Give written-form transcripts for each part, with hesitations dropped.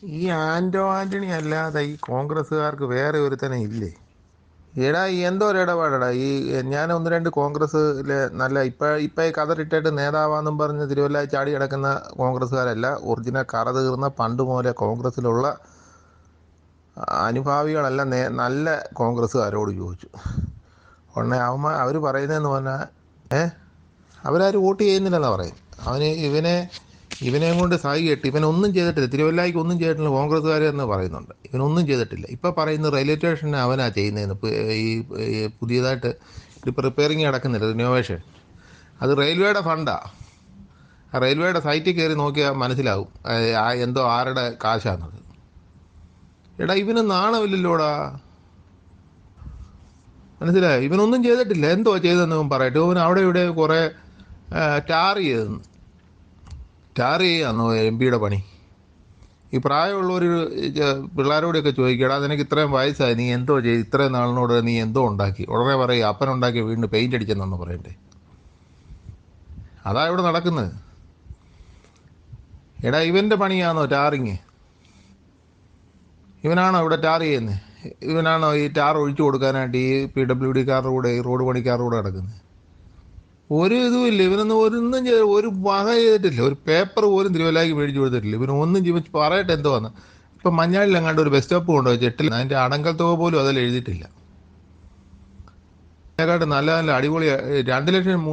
ഈ ആന്റോ ആന്റണി അല്ലാതെ ഈ കോൺഗ്രസ്സുകാർക്ക് വേറെ ഒരുത്തനെ ഇല്ലേ? എടാ ഈ എന്തോ ഒരു ഇടപാടടാ ഈ ഞാൻ ഒന്ന് രണ്ട് കോൺഗ്രസ്സിലെ നല്ല ഇപ്പം ഈ കതറിട്ടിട്ട് നേതാവാന്നും പറഞ്ഞ് തിരുവല്ല ചാടി കിടക്കുന്ന കോൺഗ്രസ്സുകാരല്ല, ഒറിജിനൽ കറ തീർന്ന പണ്ട് മുതലേ കോൺഗ്രസ്സിലുള്ള അനുഭാവികളെല്ലാം നല്ല കോൺഗ്രസ്സുകാരോട് ചോദിച്ചു. ഉടനെ അവർ പറയുന്നതെന്ന് പറഞ്ഞാൽ അവരാരും വോട്ട് ചെയ്യുന്നില്ലെന്നാണ് പറയും. ഇവനെയും കൊണ്ട് സായി കെട്ടി ഇവനൊന്നും ചെയ്തിട്ടില്ല, തിരുവല്ലായിക്ക് ഒന്നും ചെയ്തിട്ടില്ല, കോൺഗ്രസ്സുകാർ എന്ന് പറയുന്നുണ്ട്. ഇവനൊന്നും ചെയ്തിട്ടില്ല. ഇപ്പം പറയുന്നത് റെയിൽവേ സ്റ്റേഷന് അവനാ ചെയ്യുന്നതെന്ന്. ഈ പുതിയതായിട്ട് ഇപ്പോൾ റിപ്പയറിങ് നടക്കുന്നില്ല, റിനോവേഷൻ. അത് റെയിൽവേയുടെ ഫണ്ടാണ്. ആ റെയിൽവേയുടെ സൈറ്റിൽ കയറി നോക്കിയാൽ മനസ്സിലാവും എന്തോ ആരുടെ കാശാന്നത്. എടാ ഇവന് നാണമില്ലല്ലോടാ, മനസ്സിലായോ? ഇവനൊന്നും ചെയ്തിട്ടില്ല. എന്തോ ചെയ്തെന്ന് ഇവൻ പറയട്ടെ. ഇവൻ അവിടെ ഇവിടെ കുറേ ടാർ ചെയ്യാന്നോ എം പിയുടെ പണി? ഈ പ്രായമുള്ളവർ പിള്ളേരോടൊക്കെ ചോദിക്കടാ, നിനക്ക് ഇത്രയും വയസ്സായി, നീ എന്തോ ചെയ്ത് ഇത്രയും നാളിനോട് നീ എന്തോ ഉണ്ടാക്കി? ഉടനെ പറയും അപ്പനുണ്ടാക്കി വീണ്ടും പെയിൻ്റ് അടിച്ചെന്നു പറയണ്ടേ. അതാ ഇവിടെ നടക്കുന്നത്. എടാ ഇവൻ്റെ പണിയാണോ ടാറിങ്? ഇവനാണോ ഇവിടെ ടാർ ചെയ്യുന്നത്? ഇവനാണോ ഈ ടാർ ഒഴിച്ചു കൊടുക്കാനായിട്ട് ഈ PWD കാരുടെ കൂടെ ഈ റോഡ് പണിക്കാരുടെ കൂടെ നടക്കുന്നത്? ഒരു ഇതുമില്ല. ഒന്നും ചെയ്ത് ഒരു വക ചെയ്തിട്ടില്ല. ഒരു പേപ്പർ പോലും തിരുവല്ലായ്ക്ക് മേടിച്ചു കൊടുത്തിട്ടില്ല. ഇവനൊന്നും ജീവിച്ച് പറയട്ടെ എന്തോ വന്ന്. ഇപ്പം മഞ്ഞാളിലെങ്ങാണ്ട് ഒരു ബസ് സ്റ്റോപ്പ് കൊണ്ടുപോയി എട്ടിൽ അതിൻ്റെ അടങ്കൽ തുക പോലും അതിൽ എഴുതിയിട്ടില്ല. അതിനെക്കാട്ട് നല്ല നല്ല അടിപൊളി 2 ലക്ഷം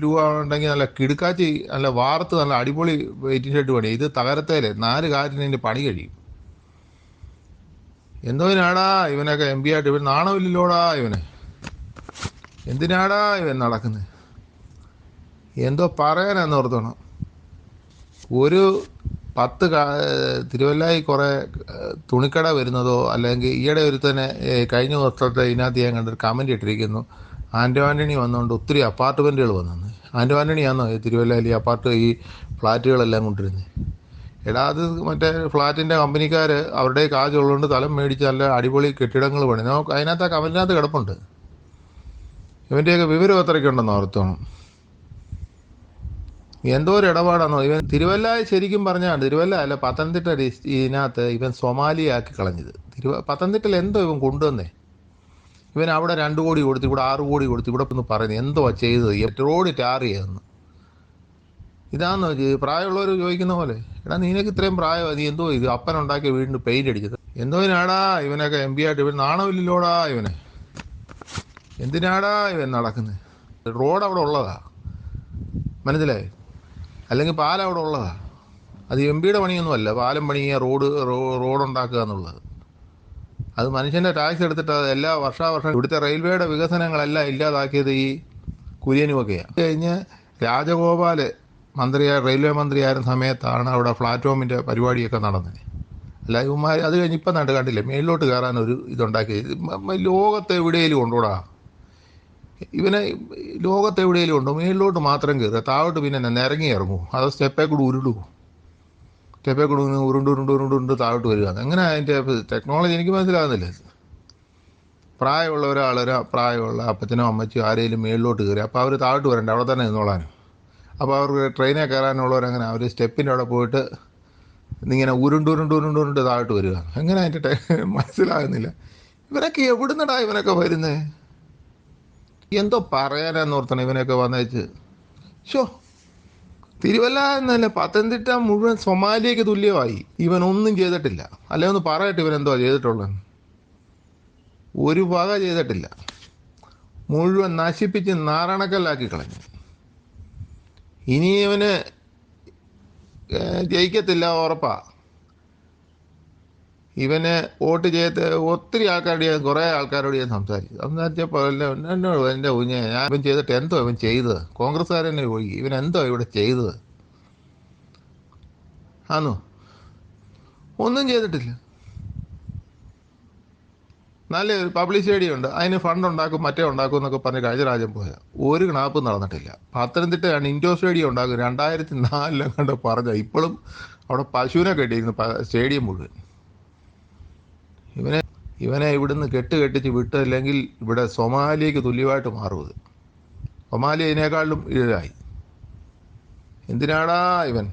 രൂപ ഉണ്ടെങ്കിൽ നല്ല കിടുക്കാച്ചി നല്ല വാർത്ത് നല്ല അടിപൊളി വെയിറ്റിംഗ് ഷെഡ് പണി. ഇത് തകരത്തേല് 4 കാറ്റിന് ഇതിൻ്റെ പണി കഴിയും. എന്തോനാടാ ഇവനൊക്കെ MP ആയിട്ട്? ഇവൻ നാണമില്ലല്ലോടാ ഇവന്. എന്തിനാടാ ഇവൻ നടക്കുന്നത്? എന്തോ പറയാനാന്ന് ഓർത്തോണം. ഒരു 10 തിരുവല്ലായി കുറേ തുണിക്കട വരുന്നതോ, അല്ലെങ്കിൽ ഈയിടെ ഒരുത്തന്നെ കഴിഞ്ഞ വർഷത്തെ ഇതിനകത്ത് ഞാൻ കണ്ടൊരു കമൻറ്റ് ഇട്ടിരിക്കുന്നു, ആൻറ്റോ ആൻ്റണി വന്നുകൊണ്ട് ഒത്തിരി അപ്പാർട്ട്മെൻറ്റുകൾ വന്നെന്ന്. ആൻറ്റോ ആൻ്റണിയാണോ ഈ തിരുവല്ലയിൽ ഈ ഫ്ലാറ്റുകളെല്ലാം കൊണ്ടിരുന്നത്? എടാ അത് മറ്റേ ഫ്ലാറ്റിൻ്റെ കമ്പനിക്കാർ അവരുടെ കാശുള്ളതുകൊണ്ട് സ്ഥലം മേടിച്ച് നല്ല അടിപൊളി കെട്ടിടങ്ങൾ പണി. നമുക്ക് അതിനകത്ത് ആ കമൻറ്റിനകത്ത് കിടപ്പുണ്ട്. ഇവൻ്റെയൊക്കെ വിവരം എത്രയ്ക്ക് ഉണ്ടെന്ന് ഓർത്തോണം. എന്തോ ഒരു ഇടപാടാണോ ഇവൻ? തിരുവല്ല ശരിക്കും പറഞ്ഞാൽ തിരുവല്ല അല്ല, പത്തനംതിട്ട ഇതിനകത്ത് ഇവൻ സൊമാലിയാക്കി കളഞ്ഞത്. പത്തനംതിട്ടയിൽ എന്തോ ഇവൻ കൊണ്ടുവന്നേ? ഇവൻ അവിടെ 2 കോടി കൊടുത്ത്, ഇവിടെ 6 കോടി കൊടുത്ത്, ഇവിടെ ഒന്ന് പറയുന്നത് എന്തോ ചെയ്തത്? റോഡ് ടാർ ചെയ്തെന്ന്. ഇതാണോ പ്രായമുള്ളവർ ചോദിക്കുന്ന പോലെ? എടാ നിനക്ക് ഇത്രയും പ്രായമാണ്, നീ എന്തോ ഇത് അപ്പനുണ്ടാക്കിയ വീടിന് പെയിൻ്റ് അടിച്ചത്? എന്തോനാടാ ഇവനൊക്കെ MP ആയിട്ട്? ഇവൻ നാണമില്ലല്ലോടാ ഇവന്. എന്തിനാടാ ഇവൻ നടക്കുന്നത്? റോഡ് അവിടെ ഉള്ളതാ, മനസ്സിലായി? അല്ലെങ്കിൽ പാലം അവിടെ ഉള്ളതാ. അത് MP പണിയൊന്നും അല്ല. പാലം പണിയുക, റോഡുണ്ടാക്കുക എന്നുള്ളത്. അത് മനുഷ്യൻ്റെ ടാക്സ് എടുത്തിട്ട് അത് എല്ലാ വർഷാവർഷം ഇവിടുത്തെ റെയിൽവേയുടെ വികസനങ്ങളെല്ലാം ഇല്ലാതാക്കിയത് ഈ കുര്യനുമൊക്കെയാണ്. കഴിഞ്ഞ് രാജഗോപാൽ റെയിൽവേ മന്ത്രിയായിരുന്ന സമയത്താണ് അവിടെ പ്ലാറ്റ്ഫോമിൻ്റെ പരിപാടിയൊക്കെ നടന്നത്. അല്ല ഇവന്മാർ അത് കഴിഞ്ഞ് ഇപ്പം കണ്ടില്ലേ മേളിലോട്ട് കയറാനൊരു ഇതുണ്ടാക്കി. ലോകത്ത് എവിടെയെങ്കിലും കൊണ്ടുകൂടാ ഇവനെ? ലോകത്ത് എവിടെയെങ്കിലും ഉണ്ടോ? മേളിലോട്ട് മാത്രം കയറുക, താഴോട്ട് പിന്നെ നിരങ്ങി ഇറങ്ങും. അതോ സ്റ്റെപ്പേ കൂടി ഉരുണ്ട് താഴോട്ട് വരിക. എങ്ങനെ അതിൻ്റെ ടെക്നോളജി എനിക്ക് മനസ്സിലാകുന്നില്ല. പ്രായമുള്ള പ്രായമുള്ള അപ്പച്ചനോ അമ്മച്ചിയോ ആരെങ്കിലും മേളിലോട്ട് കയറി, അപ്പോൾ അവർ താഴോട്ട് വരണ്ടേ, അവിടെ തന്നെ നിന്നോളാനും. അപ്പോൾ അവർക്ക് ട്രെയിനിൽ കയറാനുള്ളവരങ്ങനെ അവർ സ്റ്റെപ്പിൻ്റെ അവിടെ പോയിട്ട് ഇങ്ങനെ ഉരുണ്ട് താഴോട്ട് വരിക. എങ്ങനെ അതിൻ്റെ മനസ്സിലാകുന്നില്ല. ഇവനൊക്കെ എവിടുന്നടാ ഇവനൊക്കെ വരുന്നത്? എന്തോ പറയാനാന്ന് ഓർത്തണം ഇവനൊക്കെ വന്നേച്ച്. ഷോ, തിരുവല്ല എന്നല്ല, പത്തനംതിട്ട മുഴുവൻ സൊമാലിയക്ക് തുല്യമായി. ഇവനൊന്നും ചെയ്തിട്ടില്ല. അല്ലെ ഒന്ന് പറയട്ടെ ഇവൻ എന്തോ ചെയ്തിട്ടുള്ളത്? ഒരു വക ചെയ്തിട്ടില്ല. മുഴുവൻ നശിപ്പിച്ച് നാരണക്കല്ലാക്കി കളഞ്ഞു. ഇനി ഇവന് ജയിക്കത്തില്ല, ഉറപ്പാ. ഇവന് വോട്ട് ചെയ്ത് ഒത്തിരി കുറേ ആൾക്കാരോട് ഞാൻ സംസാരിച്ചപ്പോൾ എന്നോട് എൻ്റെ കുഞ്ഞെ, ഞാൻ ഇവൻ ചെയ്തിട്ട് എന്തോ ഇവൻ ചെയ്തത്? കോൺഗ്രസ്സുകാരനെ ഒഴുകി ഇവൻ എന്തോ ഇവിടെ ചെയ്തത്? ആന്നോ? ഒന്നും ചെയ്തിട്ടില്ല. നല്ലൊരു പബ്ലിസിറ്റി ഉണ്ട്, അതിന് ഫണ്ട് ഉണ്ടാക്കും മറ്റേ ഉണ്ടാക്കും എന്നൊക്കെ പറഞ്ഞ് കഴിഞ്ഞ രാജ്യം പോയാൽ ഒരു ഗ്നാപ്പും നടന്നിട്ടില്ല. പത്തനംതിട്ടയാണ് ഇൻഡോർ സ്റ്റേഡിയം ഉണ്ടാക്കും 2004 കണ്ട് പറഞ്ഞ. ഇപ്പോഴും അവിടെ പശുവിനെ കെട്ടിയിരുന്നു സ്റ്റേഡിയം മുഴുവൻ. ഇവനെ ഇവിടുന്ന് കെട്ടിച്ച് വിട്ടില്ലെങ്കിൽ ഇവിടെ സൊമാലിയക്ക് തുല്യമായിട്ട് മാറും. സൊമാലിയ ഇതിനേക്കാളും ഇതായി. എന്തിനാടാ ഇവൻ?